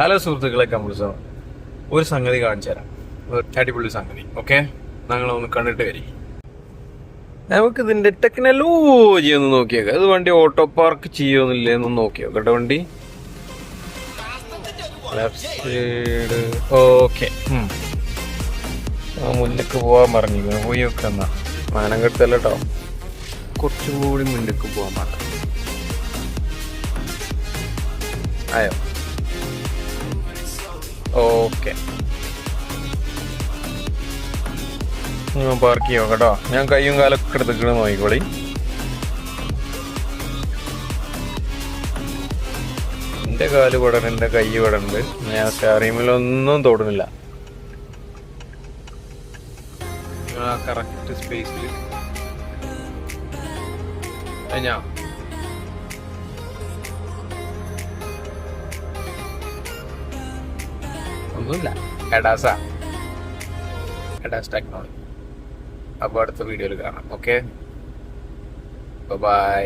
Hello സുഹൃത്തുക്കളെ, computer ഒരു സംഗതി കാണിച്ചു തരാം. ഒരു അടിപൊളി സംഗതി. ഓക്കെ, ഞങ്ങളൊന്ന് കണ്ടിട്ട് വരി. നമുക്ക് ഇതിന്റെ ടെക്നോളജി ഒന്ന് നോക്കിയേക്കാം. ഇത് വണ്ടി ഓട്ടോ പാർക്ക് ചെയ്യുന്നില്ലേ എന്ന് നോക്കിയോ കേട്ടോ. വണ്ടി ലെഫ്റ്റ് സൈഡ്. ഓക്കെ, മുന്നേക്ക് പോവാൻ പറഞ്ഞിരിക്കുന്നു. പോയി വെക്കുന്ന മാനം കെടുത്തല്ല കേട്ടോ. കുറച്ചും കൂടി മുന്നേക്ക് പോവാൻ പാടില്ല. ആയോ? ഓക്കെ, പാർക്ക് ചെയ്യാം കേട്ടോ. ഞാൻ കയ്യും കാലൊക്കെ എടുത്തിട്ട് നോക്കിക്കോളി. എൻ്റെ കാല് വിടണം, എൻ്റെ കൈ വിടണ്ട്. ഞാൻ സ്റ്റാറിമിലൊന്നും തൊടുന്നില്ല. കറക്റ്റ് സ്പേസിൽ ഞാൻ ഒന്നുമില്ല. എഡാസ് ടെക്നോളജി. അപ്പോൾ അടുത്ത വീഡിയോയിൽ കാണാം. Okay, by.